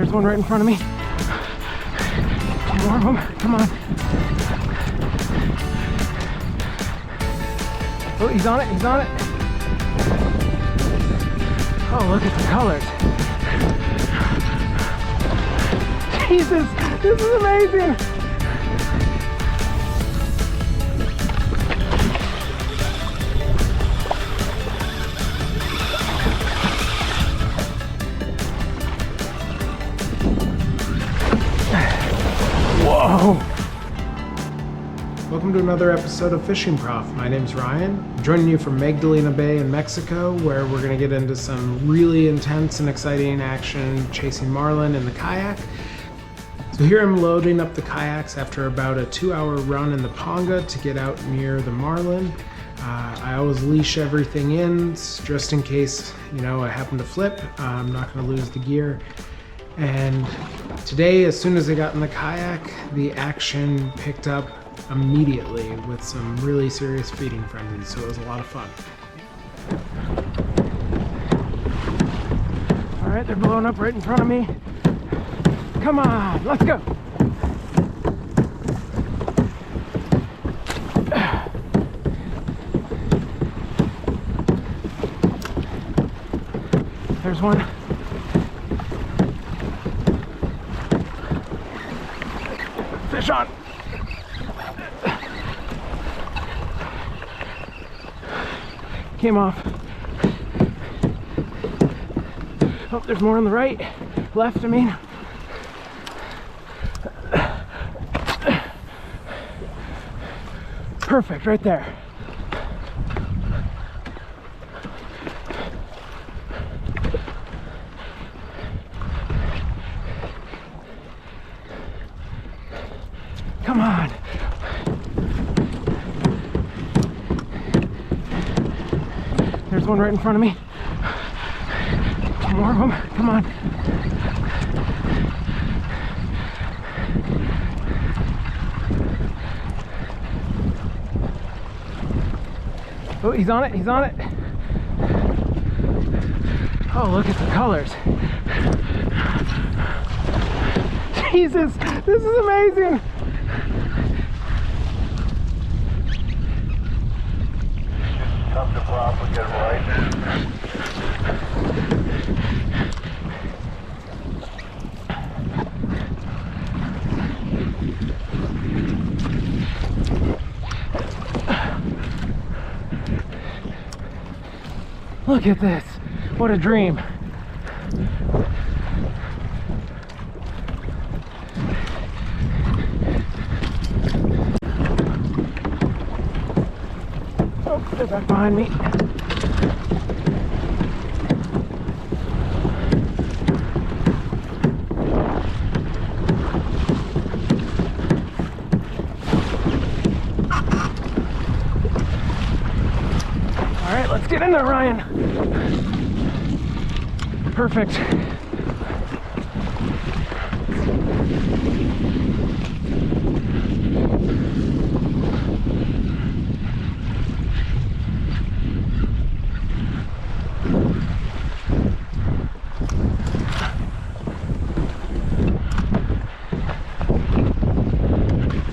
There's one right in front of me. More of them, come on. Oh, he's on it, he's on it. Oh, look at the colors. Jesus, this is amazing. Whoa! Welcome to another episode of Fishing Prof. My name's Ryan. I'm joining you from Magdalena Bay in Mexico, where we're going to get into some really intense and exciting action chasing marlin in the kayak. So here I'm loading up the kayaks after about a 2-hour run in the Ponga to get out near the marlin. I always leash everything in just in case, I happen to flip. I'm not going to lose the gear. And today, as soon as I got in the kayak, the action picked up immediately with some really serious feeding frenzies, so it was a lot of fun. All right, they're blowing up right in front of me. Come on, let's go. There's one. Fish on. Came off. Oh, there's more on the right. Left, I mean. Perfect, right there. Come on. There's one right in front of me. More of them, come on. Oh, he's on it, he's on it. Oh, look at the colors. Jesus, this is amazing. Tough to properly get right. Look at this. What a dream. Oh, they're back behind me. All right, let's get in there, Ryan. Perfect.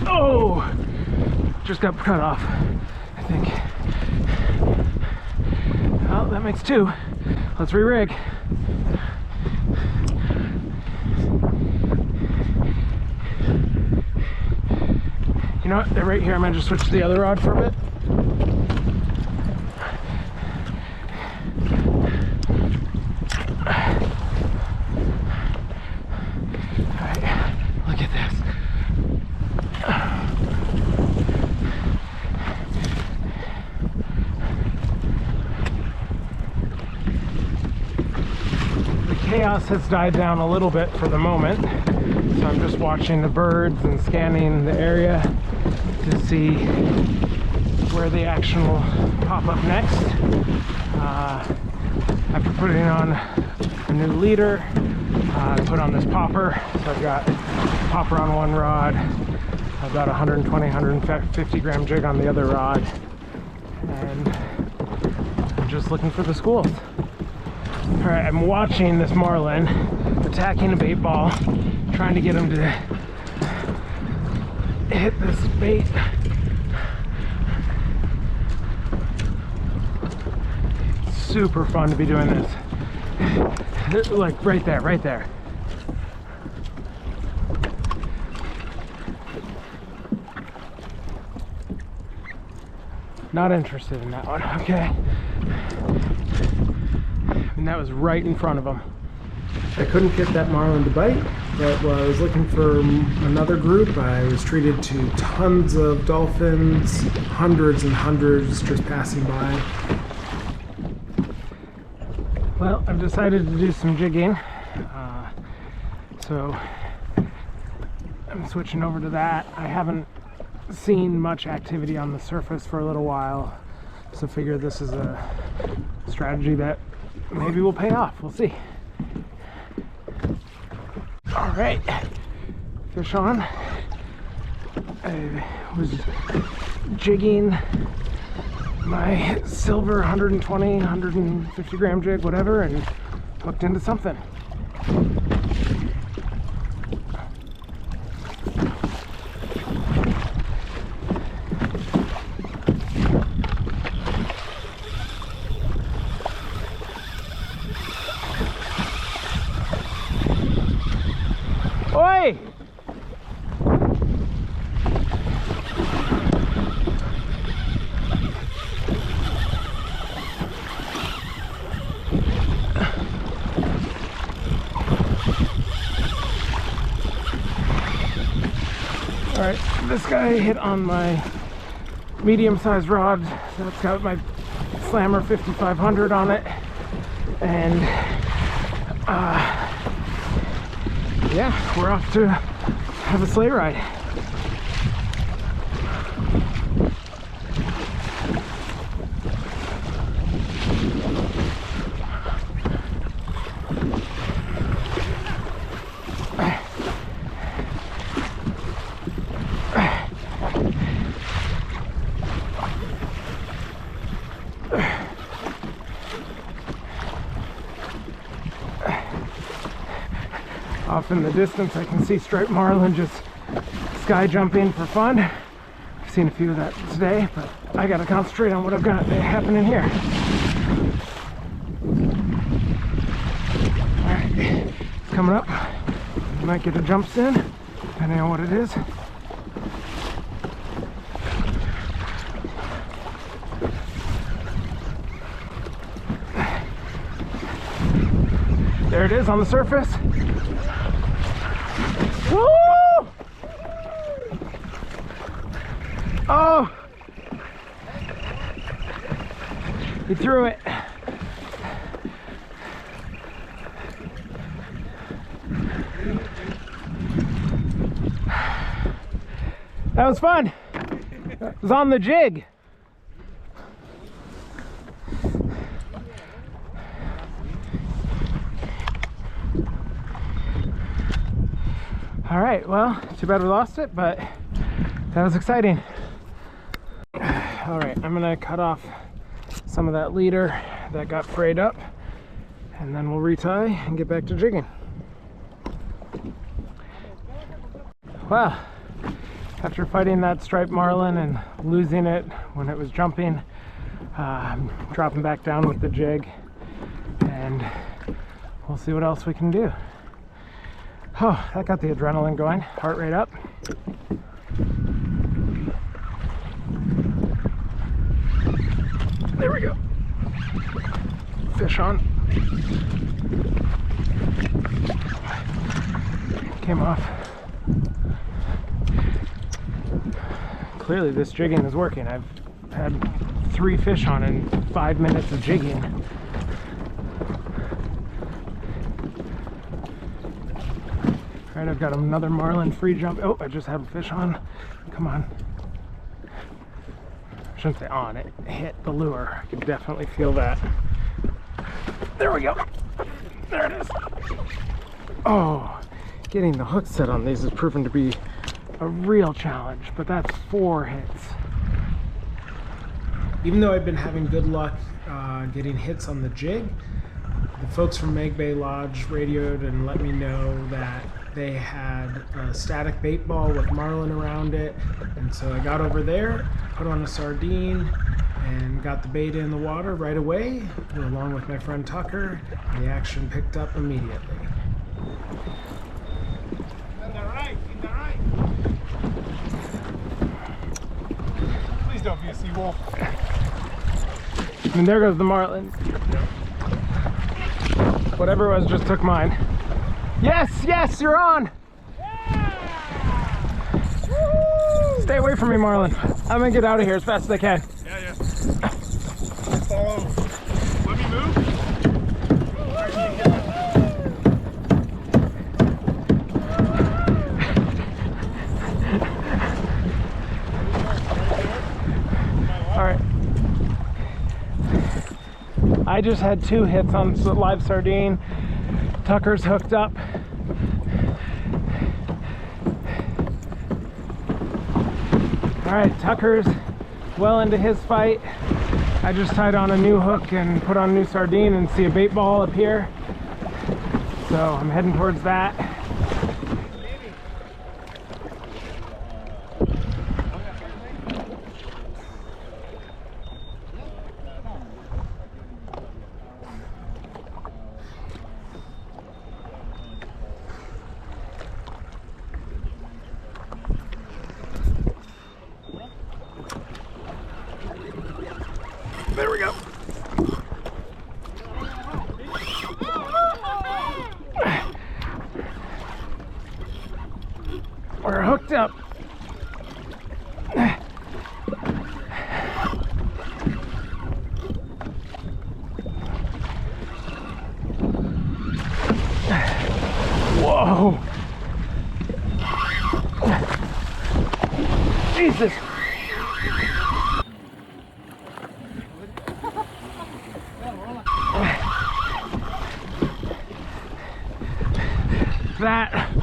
Oh! Just got cut off, I think. Well, that makes two. Let's re-rig. You know what? They're right here. I'm gonna just switch to the other rod for a bit. All right, look at this. The chaos has died down a little bit for the moment, so I'm just watching the birds and scanning the area to see where the action will pop up next. After putting on a new leader, I put on this popper. So I've got popper on one rod, I've got 120, 150 gram jig on the other rod, and I'm just looking for the schools. All right, I'm watching this marlin attacking a bait ball, trying to get him to hit this bait. Super fun to be doing this. Like right there, right there. Not interested in that one, okay. And that was right in front of him. I couldn't get that marlin to bite, but while I was looking for another group, I was treated to tons of dolphins, hundreds and hundreds just passing by. Well, I've decided to do some jigging, so I'm switching over to that. I haven't seen much activity on the surface for a little while, so figure this is a strategy that maybe will pay off. We'll see. All right, fish on. I was jigging my silver 120, 150 gram jig, whatever, and hooked into something. Oi! All right, this guy hit on my medium-sized rod. So it's got my Slammer 5500 on it, and yeah, we're off to have a sleigh ride. Off in the distance, I can see striped marlin just sky jumping for fun. I've seen a few of that today, but I gotta concentrate on what I've got happening here. All right, it's coming up. Might get a jump soon, depending on what it is. There it is on the surface. Woo! Oh! He threw it. That was fun. It was on the jig. All right, well, too bad we lost it, but that was exciting. All right, I'm gonna cut off some of that leader that got frayed up, and then we'll retie and get back to jigging. Well, after fighting that striped marlin and losing it when it was jumping, I'm dropping back down with the jig, and we'll see what else we can do. Oh, that got the adrenaline going, heart rate up. There we go. Fish on. Came off. Clearly this jigging is working. I've had 3 fish on in 5 minutes of jigging. All right, I've got another marlin free jump. Oh, I just had a fish on. Come on. I shouldn't say on, it hit the lure. I can definitely feel that. There we go. There it is. Oh, getting the hook set on these has proven to be a real challenge, but that's 4 hits. Even though I've been having good luck getting hits on the jig, The folks from Mag Bay Lodge radioed and let me know that they had a static bait ball with marlin around it, and so I got over there, put on a sardine, and got the bait in the water right away, along with my friend Tucker. The action picked up immediately. In the right, in the right. Please don't be a seawolf. And there goes the marlin. Whatever it was just took mine. Yes, yes, you're on! Yeah. Stay away from me, Marlin. I'm gonna get out of here as fast as I can. Yeah, yeah. Follow. Let me move. All right. I just had 2 hits on live sardine. Tucker's hooked up. All right, Tucker's well into his fight. I just tied on a new hook and put on a new sardine and see a bait ball up here. So I'm heading towards that. There we go. We're hooked up. Whoa. Jesus. That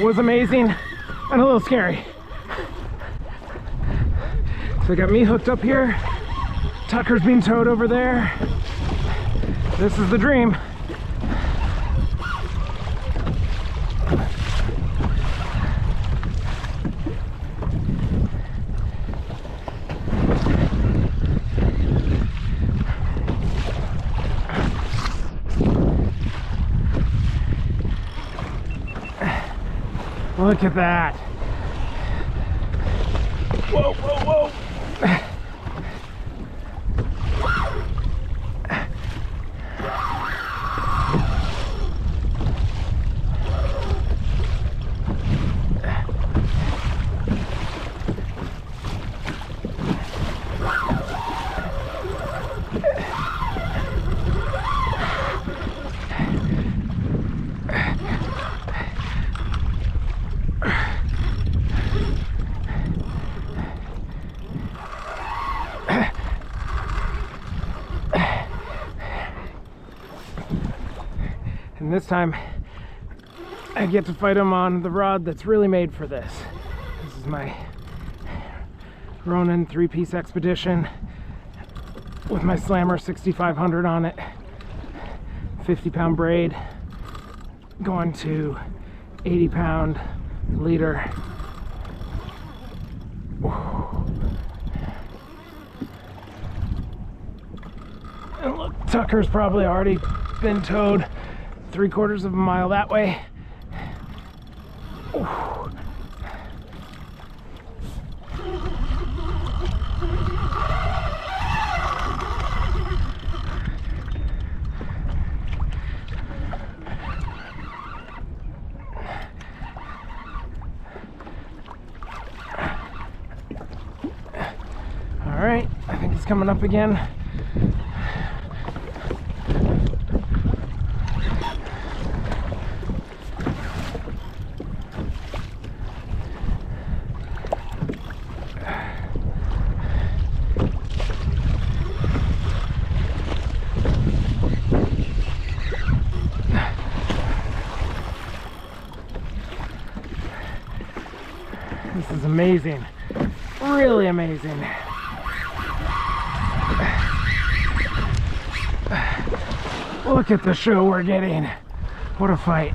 was amazing and a little scary. So I got me hooked up here. Tucker's being towed over there. This is the dream. Look at that. Whoa, whoa, whoa. And this time I get to fight him on the rod that's really made for this. This is my Ronin 3-piece Expedition with my Slammer 6500 on it. 50-pound braid going to 80-pound leader. And look, Tucker's probably already been towed 3/4 of a mile that way. Ooh. All right, I think he's coming up again. This is amazing, really amazing. Look at the show we're getting. What a fight.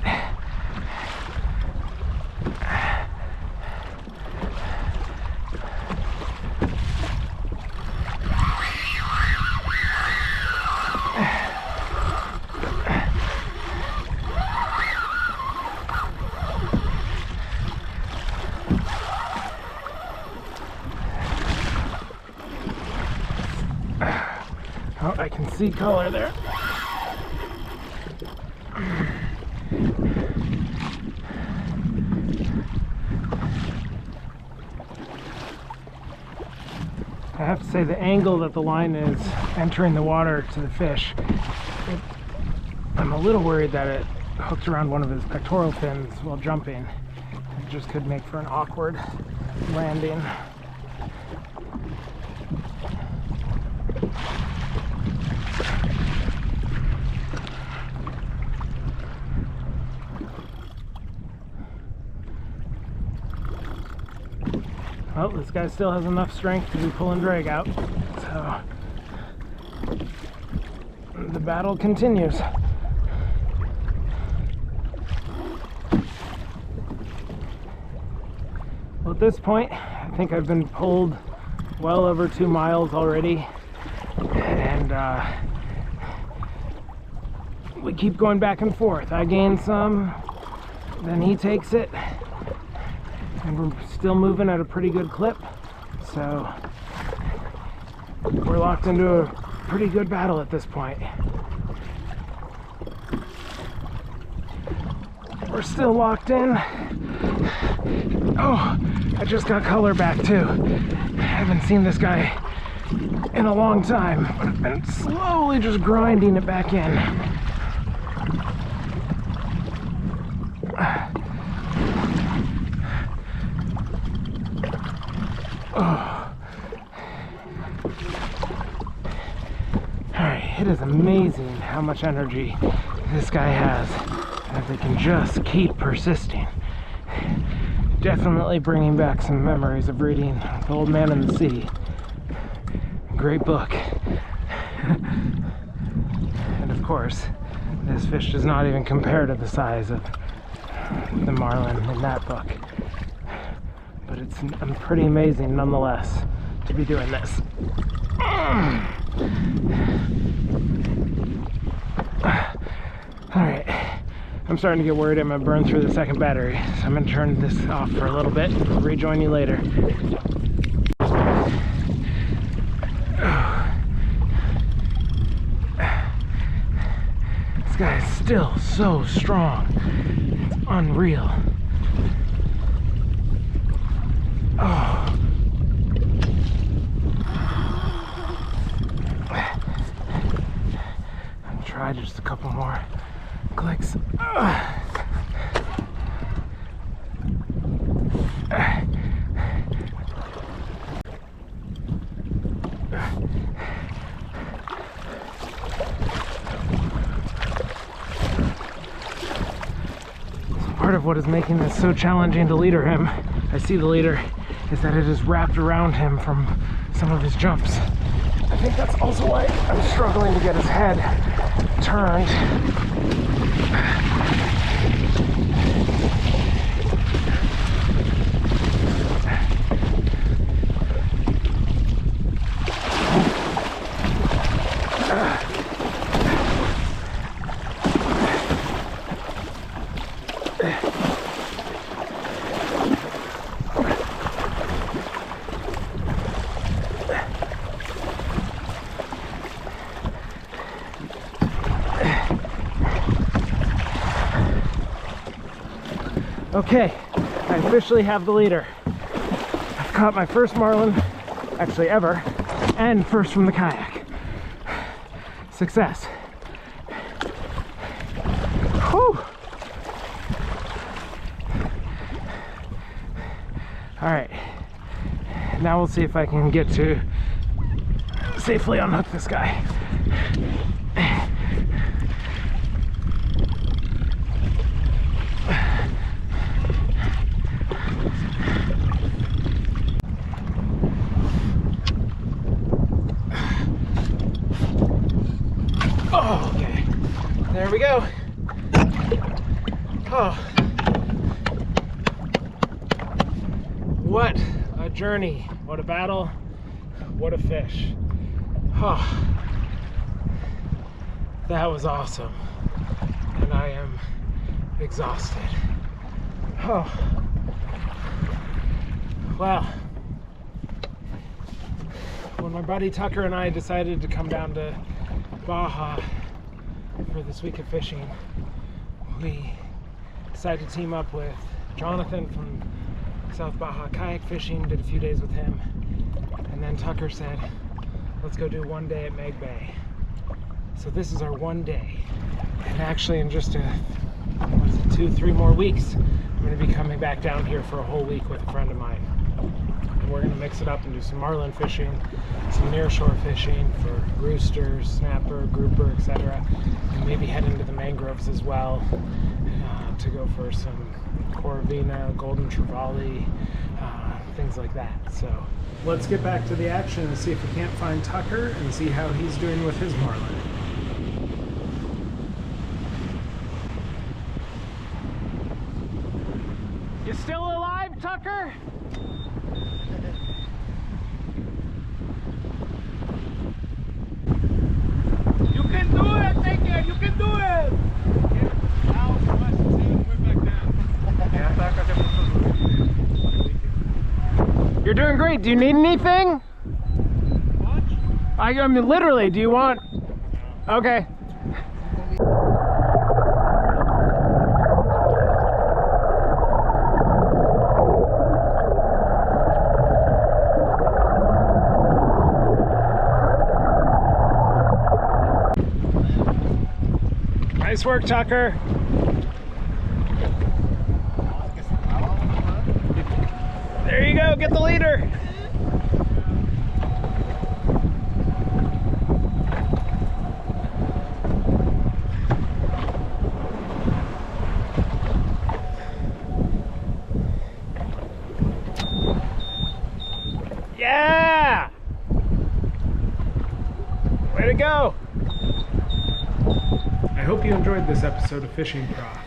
Oh, I can see color there. I have to say the angle that the line is entering the water to the fish, I'm a little worried that it hooked around one of his pectoral fins while jumping. It just could make for an awkward landing. Well, this guy still has enough strength to be pulling drag out, so the battle continues. Well, at this point, I think I've been pulled well over 2 miles already, and we keep going back and forth. I gain some, then he takes it. And we're still moving at a pretty good clip, so we're locked into a pretty good battle at this point. We're still locked in. Oh, I just got color back too. I haven't seen this guy in a long time, but I've been slowly just grinding it back in. Alright, it is amazing how much energy this guy has, if they can just keep persisting. Definitely bringing back some memories of reading The Old Man and the Sea. Great book. And of course, this fish does not even compare to the size of the marlin in that book. But it's pretty amazing nonetheless to be doing this. Alright, I'm starting to get worried I'm going to burn through the second battery, so I'm going to turn this off for a little bit and I'll rejoin you later. This guy is still so strong. It's unreal. Oh. I'll try just a couple more clicks. Part of what is making this so challenging to leader him, I see the leader, is that it is wrapped around him from some of his jumps. I think that's also why I'm struggling to get his head turned. Okay, I officially have the leader. I've caught my first marlin, actually ever, and first from the kayak. Success. Whew. All right, now we'll see if I can get to safely unhook this guy. Oh, okay. we go. Oh, what a journey, what a battle, what a fish. Oh, that was awesome, and I am exhausted. Oh, wow. When my buddy Tucker and I decided to come down to Baja for this week of fishing, we decided to team up with Jonathan from South Baja Kayak Fishing, did a few days with him, and then Tucker said, let's go do one day at Mag Bay. So this is our one day, and actually in just 2-3 more weeks, I'm going to be coming back down here for a whole week with a friend of mine. And we're going to mix it up and do some marlin fishing, some nearshore fishing for roosters, snapper, grouper, etc. And maybe head into the mangroves as well to go for some corvina, golden trevally, things like that. So let's get back to the action and see if we can't find Tucker and see how he's doing with his marlin. You still alive, Tucker? You can do it, take it, you can do it! You're doing great. Do you need anything? What? I mean, literally, do you want? Okay. Nice work, Tucker. There you go, get the leader. Yeah! Way to go! I hope you enjoyed this episode of Fishing Prof.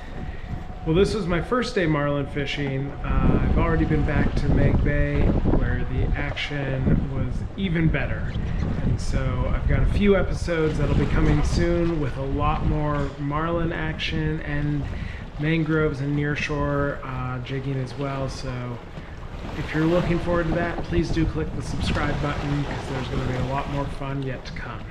Well, this was my first day marlin fishing. I've already been back to Mag Bay where the action was even better. And so I've got a few episodes that'll be coming soon with a lot more marlin action and mangroves and nearshore jigging as well. So if you're looking forward to that, please do click the subscribe button because there's going to be a lot more fun yet to come.